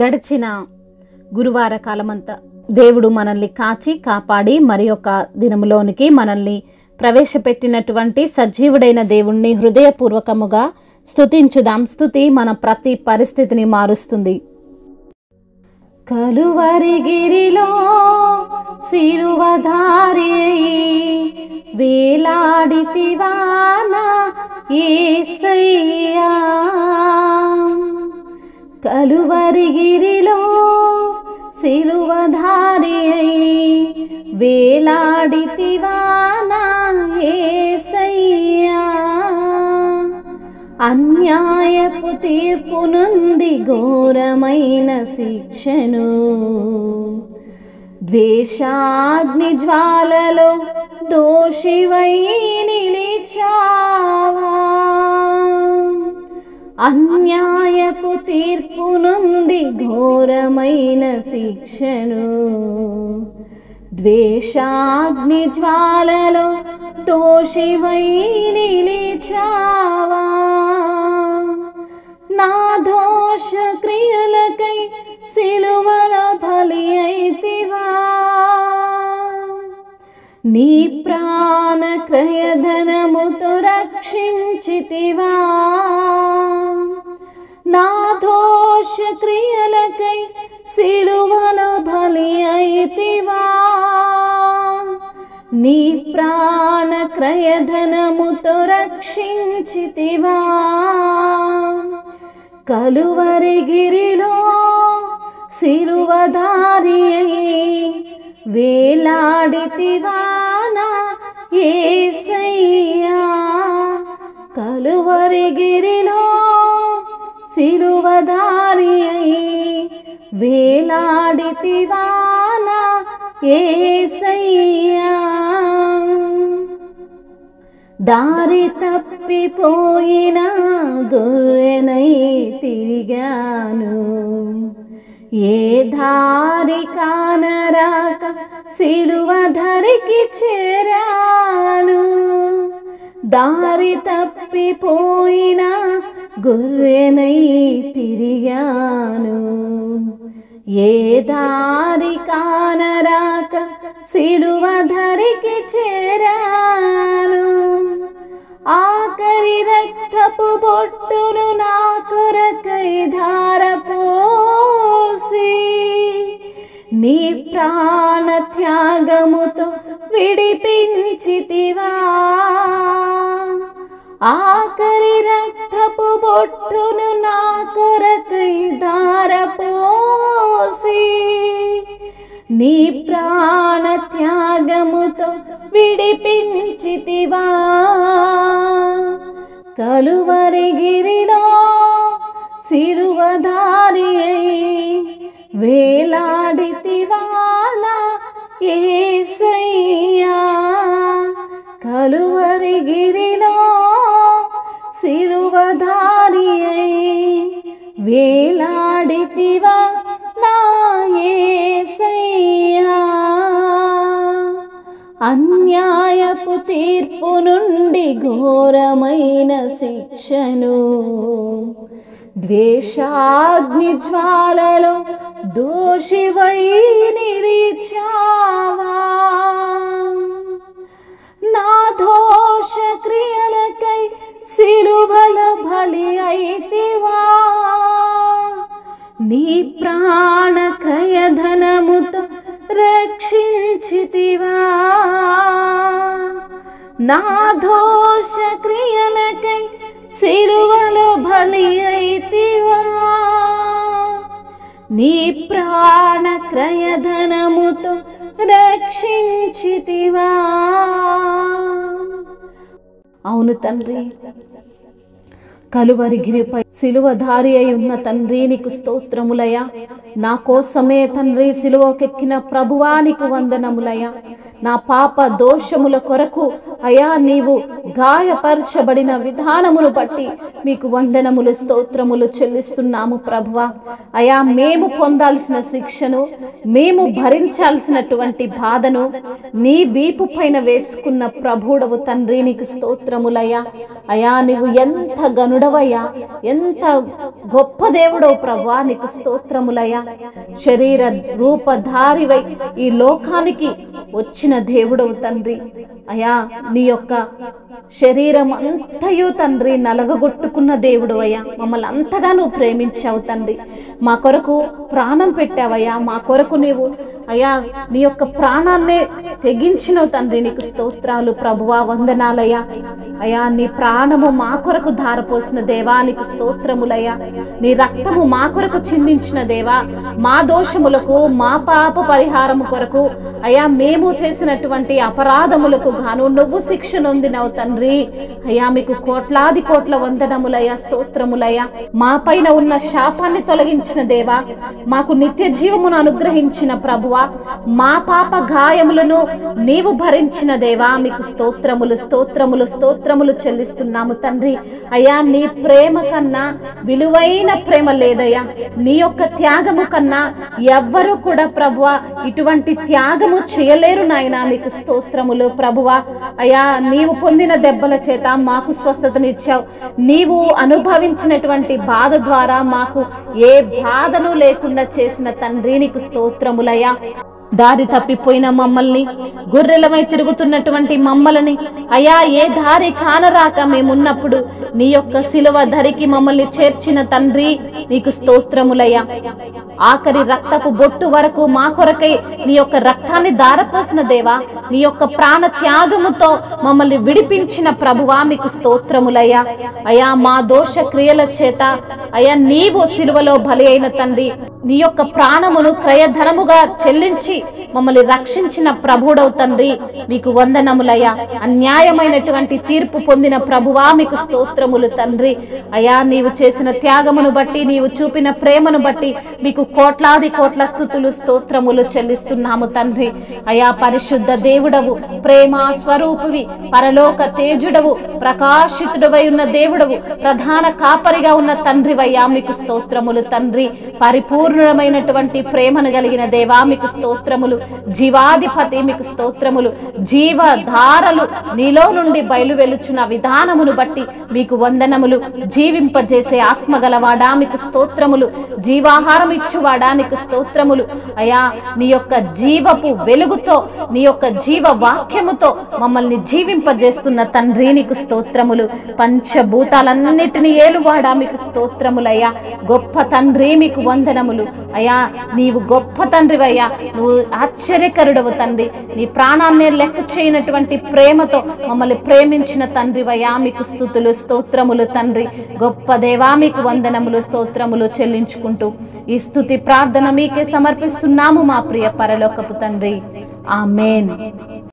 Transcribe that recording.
గడిచిన గురువార కాలమంతా దేవుడు మనల్ని కాచి కాపాడి మరి ఒక దినములోనికి మనల్ని ప్రవేశపెట్టినటువంటి సజీవుడైన దేవుణ్ణి హృదయపూర్వకముగా స్తుతించుదాం. స్తుతి మన ప్రతి పరిస్థితిని మారుస్తుంది. కలువరిగిరిలో సిలువధారి వేలాడితివా నా యేసయ్యా, కలువరిగిరిలో సిలువధారి వేలాడితివా నా యేసయ్యా, అన్యాయపు తీర్పు నుండి ఘోరమైన శిక్షను ద్వేషాగ్ని జ్వాలలో దోషివై నిలిచావా, అన్యాయపు తీర్పు నుండి ఘోరమైన శిక్షను ద్వేషాగ్ని జ్వాలలో దోషివై నిలిచావా, నా దోష క్రియలకై సిలువలో బలి అయితివా, నీ ప్రాణ క్రయధనముతో రక్షించితివా, నా దోష క్రియలకై సిలువలో బలి అయితివా, నీ ప్రాణ క్రయధనముతో రక్షించితివా, కలువరిగిరిలో సిలువధారి వేలాడితివా నా యేసయ్యా, కలువరిగిరిలో సిలువధారి వేలాడితివా నా యేసయ్యా, దారి తప్పిపోయిన గొర్రెనై తిరిగాను, ఏ దారి కానరాక సిలువధరికి చేరాను, దారి తప్పిపోయిన గొర్రెనై తిరిగాను, ఏ దారి కానరాక సిలువధరికి చేరాను, ఆఖరి రక్తపు బొట్టును నా కొరకై ధారపోసి నీ ప్రాణ త్యాగముతో విడిపించితివా, ఆఖరి రక్తపు బొట్టును నా కొరకై ధారపోసి నీ ప్రాణ త్యాగముతో విడిపించితివా, కలువరిగిరిలో సిలువధారి వేలాడితివా నా యేసయ్యా, కలువరిగిరిలో సిలువధారి వేలాడితివా నా యేసయ్యా, అన్యాయపు తీర్పు నుండి ఘోరమైన శిక్షను ద్వేషాగ్ని జ్వాలలో దోషివై నిలిచావా, నా దోష క్రియలకై సిలువలో బలి అయితివా, నీ ప్రాణ క్రయధనముతో రక్షించితివా, నా దోష క్రియలకై సిలువలో బలి అయితివా, నీ ప్రాణ క్రయధనముతో రక్షించితివా. అవును తండ్రి, కలువరిగిరిపై సిలువధారి అయి ఉన్న తండ్రి నీకు స్తోత్రములయ్యా, నా కోసమే తండ్రి సిలువకెక్కిన ప్రభువా నీకు వందనములయ్యా, నా పాప దోషముల కొరకు అయా నీవు గాయపరచబడిన విధానమును బట్టి మీకు వందనములు స్తోత్రములు చెల్లిస్తున్నాము ప్రభువా. అయా మేము పొందాల్సిన శిక్షను, మేము భరించాల్సినటువంటి బాధను నీ వీపు పైన వేసుకున్న ప్రభుడవు తండ్రి, నీకు స్తోత్రములయ్యా. అయా నీవు ఎంత గనుడవయ్యా, ఎంత గొప్ప దేవుడవు ప్రభువా, నీకు స్తోత్రములయ్యా. శరీర రూపధారివై ఈ లోకానికి వచ్చిన దేవుడవు తండ్రి. అయా నీ యొక్క శరీరం అంతయు తండ్రి నలగగొట్టుకున్న దేవుడు అయ్యా. మమ్మల్ని అంతగా నువ్వు ప్రేమించావు తండ్రి, మా కొరకు ప్రాణం పెట్టావయ్యా. మా కొరకు నీవు అయ్యా నీ యొక్క ప్రాణాన్నే తెగించినవు తండ్రి, నీకు స్తోత్రాలు ప్రభువా, వందనాలయ్యా. అయా నీ ప్రాణము మా కొరకు ధారపోసిన దేవా, నీకు స్తోత్రములయ్యా. నీ రక్తము మా కొరకు చిందించిన దేవా, మా దోషములకు మా పాప పరిహారము కొరకు అయా మేము చేసినటువంటి అపరాధములకు గాను నువ్వు శిక్ష నొందినవు తండ్రి. అయ్యా మీకు కోట్లాది కోట్ల వందనములయ్యా, స్తోత్రములయ్యా. మా పైన ఉన్న శాపాన్ని తొలగించిన దేవా, మాకు నిత్య జీవమును అనుగ్రహించిన ప్రభువా, మా పాప గాయములను నీవు భరించిన దేవా, మీకు స్తోత్రములు స్తోత్రములు స్తోత్రములు చెల్లిస్తున్నాము తండ్రి. అయ్యా నీ ప్రేమ కన్నా విలువైన ప్రేమ లేదయ్యా. నీ యొక్క త్యాగము కన్నా ఎవ్వరూ కూడా ప్రభువా ఇటువంటి త్యాగము చేయలేరు నాయనా, మీకు స్తోత్రములు ప్రభువా. అయ్యా నీవు పొందిన దెబ్బల చేత మాకు స్వస్థతనిచ్చావు. నీవు అనుభవించినటువంటి బాధ ద్వారా మాకు ఏ బాధను లేకుండా చేసిన తండ్రి, నీకు స్తోత్రములయ్యా. దారి తప్పిపోయిన మమ్మల్ని, గొర్రెలమై తిరుగుతున్నటువంటి మమ్మల్ని అయా ఏ దారి కానరాక మేమున్నప్పుడు నీ యొక్క శిలువ ధరికి మమ్మల్ని చేర్చిన తండ్రి, నీకు స్తోత్రములయ్యా. ఆఖరి రక్తపు బొట్టు వరకు మా కొరకై నీ యొక్క రక్తాన్ని దారపోసిన దేవా, నీ యొక్క ప్రాణ త్యాగముతో మమ్మల్ని విడిపించిన ప్రభువా, మీకు స్తోత్రములయ్యా. అయా మా దోష క్రియల చేత అయా నీవు శిలువలో బలి అయిన తండ్రి, నీ యొక్క ప్రాణమును క్రయధనముగా చెల్లించి మమ్మల్ని రక్షించిన ప్రభుడవు తండ్రి, మీకు వందనములయ్యా. అన్యాయమైనటువంటి తీర్పు పొందిన ప్రభువా, మీకు స్తోత్రములు తండ్రి. అయా నీవు చేసిన త్యాగమును బట్టి, నీవు చూపిన ప్రేమను బట్టి మీకు కోట్లాది కోట్ల స్తుతులు స్తోత్రములు చెల్లిస్తున్నాము తండ్రి. అయా పరిశుద్ధ దేవుడవు, ప్రేమ స్వరూపువి, పరలోక తేజుడవు, ప్రకాశితుడవై ఉన్న దేవుడవు, ప్రధాన కాపరిగా ఉన్న తండ్రివయ్యా, మీకు స్తోత్రములు తండ్రి. పరిపూర్ణమైనటువంటి ప్రేమను కలిగిన దేవా, మీకు స్తోత్రములు. జీవాధిపతి, మీకు స్తోత్రములు. జీవధారలు నీలో నుండి బయలు వెలుచున్న విధానమును బట్టి మీకు వందనములు. జీవింపజేసే ఆత్మగలవాడా, మీకు స్తోత్రములు. జీవాహారం ఇచ్చువాడా, నీకు స్తోత్రములు. అయా నీ యొక్క జీవపు వెలుగుతో, నీ యొక్క జీవ వాక్యముతో మమ్మల్ని జీవింపజేస్తున్న తండ్రి, నీకు స్తోత్రములు. పంచభూతాలన్నిటిని ఏలువాడా, మీకు స్తోత్రములయ్యా. గొప్ప తండ్రి, మీకు వందనములు. అయా నీవు గొప్ప తండ్రివయ్యా, నువ్వు ఆశ్చర్యకరుడవు తండ్రి. నీ ప్రాణాన్ని లెక్క చేయనటువంటి ప్రేమతో మమ్మల్ని ప్రేమించిన తండ్రివయ్యా, మీకు స్తుతులు స్తోత్రములు తండ్రి. గొప్ప దేవా, మీకు వందనములు స్తోత్రములు చెల్లించుకుంటూ ఈ స్తుతి ప్రార్థన మీకే సమర్పిస్తున్నాము మా ప్రియ పరలోకపు తండ్రి. ఆమేన్.